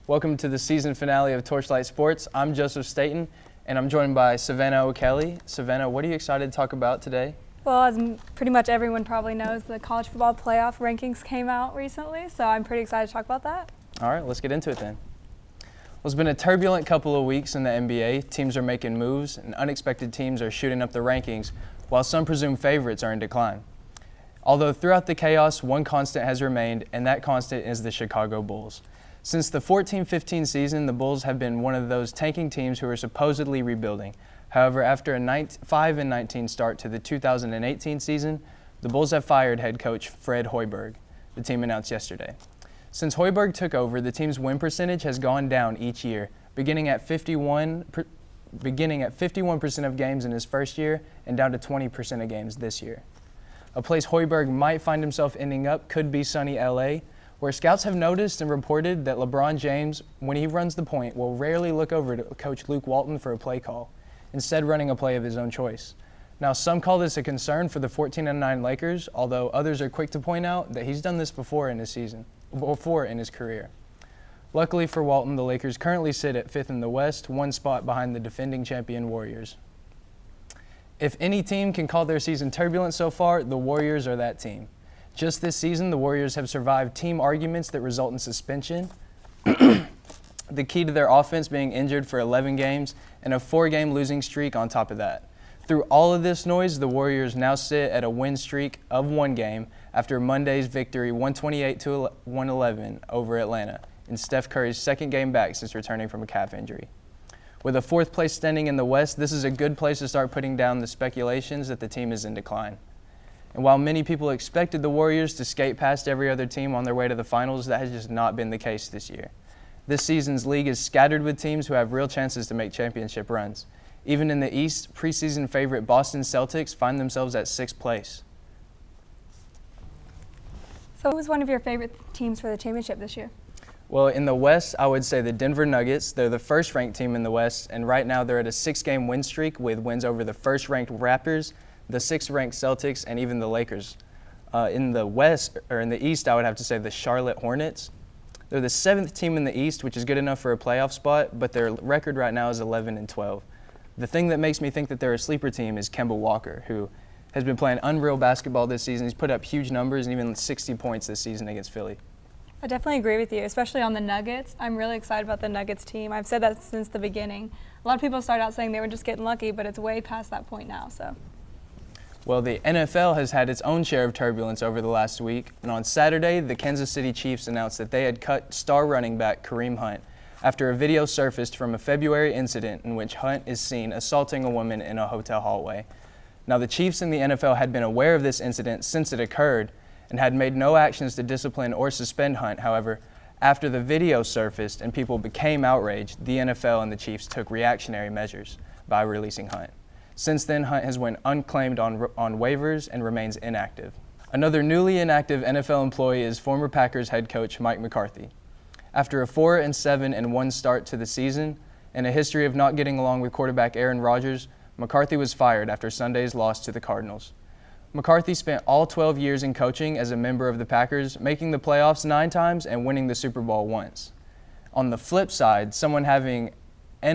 Welcome to the season finale of Torchlight Sports. I'm Joseph Staten, and I'm joined by Savannah O'Kelly. Savannah, what are you excited to talk about today? Well, as pretty much everyone probably knows, the college football playoff rankings came out recently, so I'm pretty excited to talk about that. All right, let's get into it then. Well, it's been a turbulent couple of weeks in the NBA. Teams are making moves, and unexpected teams are shooting up the rankings, while some presumed favorites are in decline. Although throughout the chaos, one constant has remained, and that constant is the Chicago Bulls. Since the 14-15 season, the Bulls have been one of those tanking teams who are supposedly rebuilding. However, after a 5-19 start to the 2018 season, the Bulls have fired head coach Fred Hoiberg, the team announced yesterday. Since Hoiberg took over, the team's win percentage has gone down each year, beginning at 51% of games in his first year and down to 20% of games this year. A place Hoiberg might find himself ending up could be sunny LA, where scouts have noticed and reported that LeBron James, when he runs the point, will rarely look over to coach Luke Walton for a play call, instead running a play of his own choice. Now, some call this a concern for the 14-9 Lakers, although others are quick to point out that he's done this before in his career. Luckily for Walton, the Lakers currently sit at 5th in the West, one spot behind the defending champion Warriors. If any team can call their season turbulent so far, the Warriors are that team. Just this season, the Warriors have survived team arguments that result in suspension, the key to their offense being injured for 11 games, and a 4-game losing streak on top of that. Through all of this noise, the Warriors now sit at a win streak of 1 game after Monday's victory 128-111 over Atlanta, in Steph Curry's second game back since returning from a calf injury. With a 4th place standing in the West, this is a good place to start putting down the speculations that the team is in decline. And while many people expected the Warriors to skate past every other team on their way to the finals, that has just not been the case this year. This season's league is scattered with teams who have real chances to make championship runs. Even in the East, preseason favorite Boston Celtics find themselves at 6th place. So who was one of your favorite teams for the championship this year? Well, in the West, I would say the Denver Nuggets. They're the first-ranked team in the West, and right now they're at a 6-game win streak with wins over the first-ranked Raptors, the 6th-ranked Celtics, and even the Lakers. In the East, I would have to say the Charlotte Hornets. They're the 7th team in the East, which is good enough for a playoff spot, but their record right now is 11-12. The thing that makes me think that they're a sleeper team is Kemba Walker, who has been playing unreal basketball this season. He's put up huge numbers and even 60 points this season against Philly. I definitely agree with you, especially on the Nuggets. I'm really excited about the Nuggets team. I've said that since the beginning. A lot of people started out saying they were just getting lucky, but it's way past that point now. So. Well, the NFL has had its own share of turbulence over the last week, and on Saturday, the Kansas City Chiefs announced that they had cut star running back Kareem Hunt after a video surfaced from a February incident in which Hunt is seen assaulting a woman in a hotel hallway. Now, the Chiefs and the NFL had been aware of this incident since it occurred and had made no actions to discipline or suspend Hunt. However, after the video surfaced and people became outraged, the NFL and the Chiefs took reactionary measures by releasing Hunt. Since then, Hunt has went unclaimed on waivers and remains inactive. Another newly inactive NFL employee is former Packers head coach Mike McCarthy. After a 4-7-1 start to the season and a history of not getting along with quarterback Aaron Rodgers, McCarthy was fired after Sunday's loss to the Cardinals. McCarthy spent all 12 years in coaching as a member of the Packers, making the playoffs 9 times and winning the Super Bowl once. On the flip side, someone in the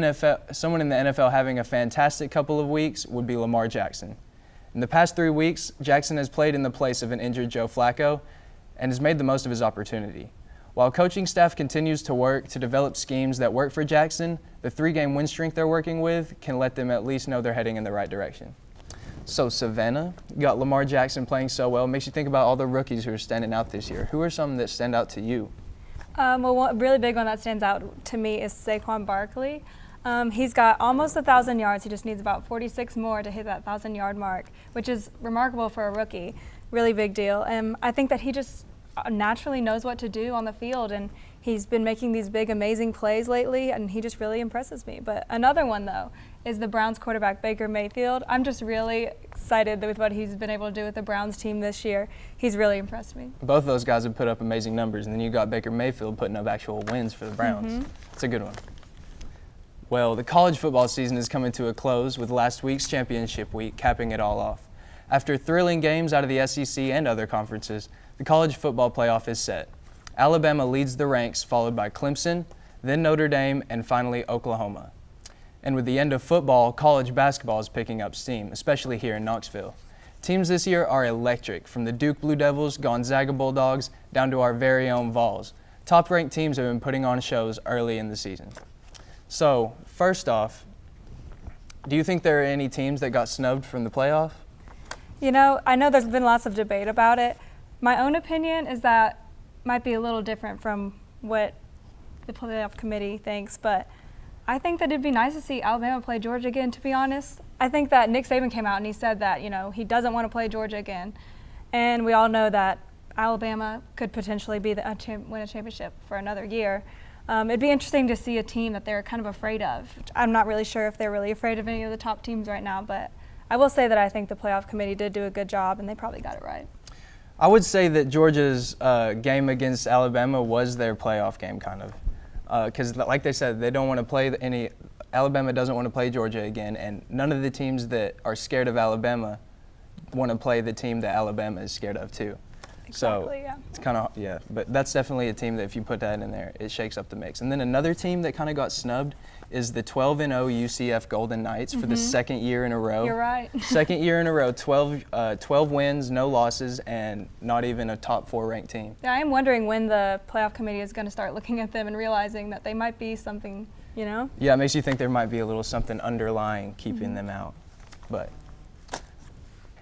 NFL having a fantastic couple of weeks would be Lamar Jackson. In the past 3 weeks, Jackson has played in the place of an injured Joe Flacco and has made the most of his opportunity. While coaching staff continues to work to develop schemes that work for Jackson, the 3-game win streak they're working with can let them at least know they're heading in the right direction. So, Savannah, you got Lamar Jackson playing so well. It makes you think about all the rookies who are standing out this year. Who are some that stand out to you? Well, one really big one that stands out to me is Saquon Barkley. He's got almost 1,000 yards. He just needs about 46 more to hit that 1,000-yard mark, which is remarkable for a rookie. Really big deal. And I think that he just naturally knows what to do on the field, and he's been making these big, amazing plays lately, and he just really impresses me. But another one, though, is the Browns quarterback Baker Mayfield. I'm just really excited with what he's been able to do with the Browns team this year. He's really impressed me. Both of those guys have put up amazing numbers, and then you got Baker Mayfield putting up actual wins for the Browns. It's a good one. Well, the college football season is coming to a close with last week's championship week capping it all off. After thrilling games out of the SEC and other conferences, the college football playoff is set. Alabama leads the ranks, followed by Clemson, then Notre Dame, and finally Oklahoma. And with the end of football, college basketball is picking up steam, especially here in Knoxville. Teams this year are electric, from the Duke Blue Devils, Gonzaga Bulldogs, down to our very own Vols. Top-ranked teams have been putting on shows early in the season. So, first off, do you think there are any teams that got snubbed from the playoff? You know, I know there's been lots of debate about it. My own opinion is that might be a little different from what the playoff committee thinks, but I think that it'd be nice to see Alabama play Georgia again, to be honest. I think that Nick Saban came out and he said that, you know, he doesn't want to play Georgia again. And we all know that Alabama could potentially be win a championship for another year. It'd be interesting to see a team that they're kind of afraid of. I'm not really sure if they're really afraid of any of the top teams right now, but I will say that I think the playoff committee did do a good job and they probably got it right. I would say that Georgia's game against Alabama was their playoff game, kind of. Because like they said, they don't want to play Alabama doesn't want to play Georgia again, and none of the teams that are scared of Alabama want to play the team that Alabama is scared of too. Exactly, so yeah. It's kind of, but that's definitely a team that if you put that in there, it shakes up the mix. And then another team that kind of got snubbed is the 12-0 UCF Golden Knights for the second year in a row. You're right. Second year in a row, 12 wins, no losses, and not even a top 4 ranked team. Yeah, I am wondering when the playoff committee is going to start looking at them and realizing that they might be something, you know? Yeah, it makes you think there might be a little something underlying keeping them out.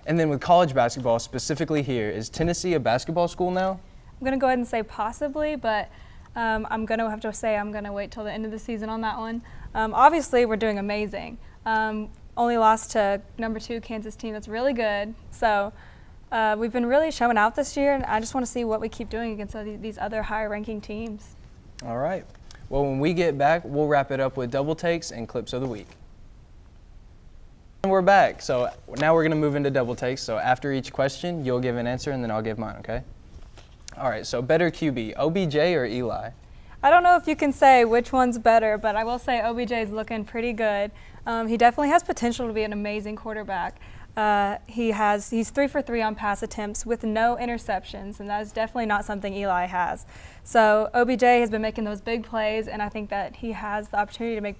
And then with college basketball, specifically here, is Tennessee a basketball school now? I'm going to go ahead and say possibly, but I'm going to have to say I'm going to wait till the end of the season on that one. Obviously, we're doing amazing. Only lost to number 2 Kansas team that's really good. So we've been really showing out this year, and I just want to see what we keep doing against these other higher-ranking teams. All right. Well, when we get back, we'll wrap it up with double takes and clips of the week. And we're back. So now we're going to move into double takes. So after each question, you'll give an answer, and then I'll give mine, okay? All right, so better QB, OBJ or Eli? I don't know if you can say which one's better, but I will say OBJ is looking pretty good. He definitely has potential to be an amazing quarterback. He's 3 for 3 on pass attempts with no interceptions, and that is definitely not something Eli has. So OBJ has been making those big plays, and I think that he has the opportunity to make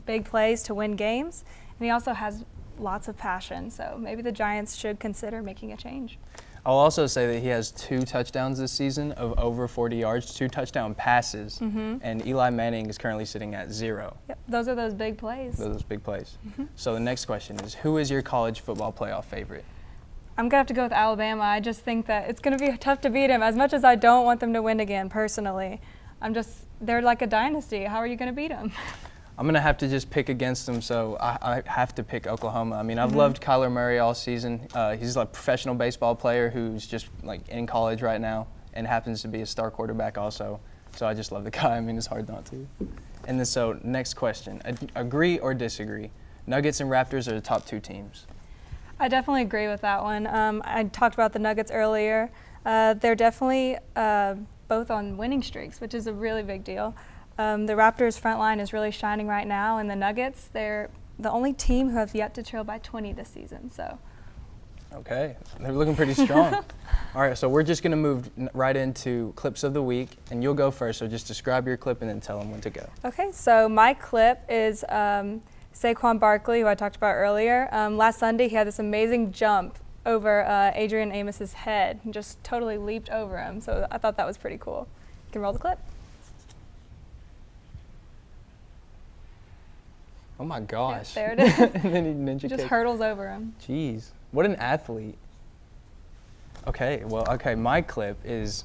big plays to win games, and he also has lots of passion. So maybe the Giants should consider making a change. I'll also say that he has 2 touchdowns this season of over 40 yards, 2 touchdown passes, and Eli Manning is currently sitting at 0. Yep, those are those big plays. Those big plays. So the next question is, who is your college football playoff favorite? I'm going to have to go with Alabama. I just think that it's going to be tough to beat him. As much as I don't want them to win again, personally, they're like a dynasty. How are you going to beat them? I'm going to have to just pick against them, so I have to pick Oklahoma. I mean, I've loved Kyler Murray all season. He's a professional baseball player who's just like in college right now and happens to be a star quarterback also. So I just love the guy. I mean, it's hard not to. And then so next question, agree or disagree? Nuggets and Raptors are the top 2 teams. I definitely agree with that one. I talked about the Nuggets earlier. They're definitely both on winning streaks, which is a really big deal. The Raptors' front line is really shining right now, and the Nuggets, they're the only team who have yet to trail by 20 this season. So, okay, they're looking pretty strong. All right, so we're just going to move right into clips of the week, and you'll go first. So just describe your clip and then tell them when to go. Okay, so my clip is Saquon Barkley, who I talked about earlier. Last Sunday, he had this amazing jump over Adrian Amos's head and just totally leaped over him. So I thought that was pretty cool. You can roll the clip. Oh my gosh. Yeah, there it is. And then he ninja He just kicked. hurdles over him. Jeez, what an athlete. Okay, my clip is,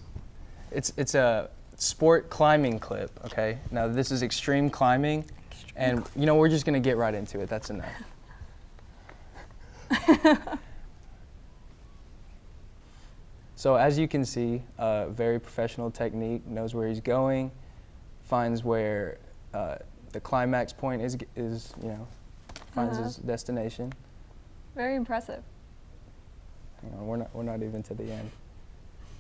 it's a sport climbing clip, okay? Now this is extreme climbing, and we're just gonna get right into it, that's enough. So as you can see, very professional technique, knows where he's going, finds where the climax point is finds his destination. Very impressive. Hang on, we're not even to the end.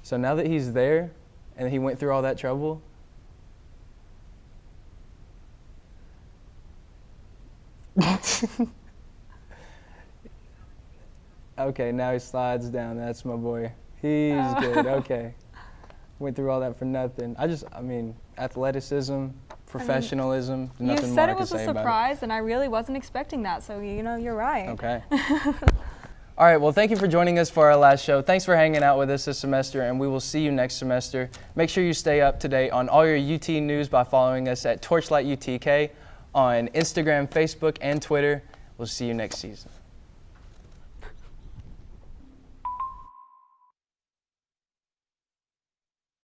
So now that he's there and he went through all that trouble, okay, now he slides down. That's my boy. He's good. Okay. Went through all that for nothing. Athleticism, Professionalism. You Nothing more said I it can was a say about surprise, and I really wasn't expecting that, so you're right. it. Okay. All right, well, thank you for joining us for our last show. Thanks for hanging out with us this semester, and we will see you next semester. Make sure you stay up to date on all your UT news by following us at Torchlight UTK on Instagram, Facebook, and Twitter. We'll see you next season.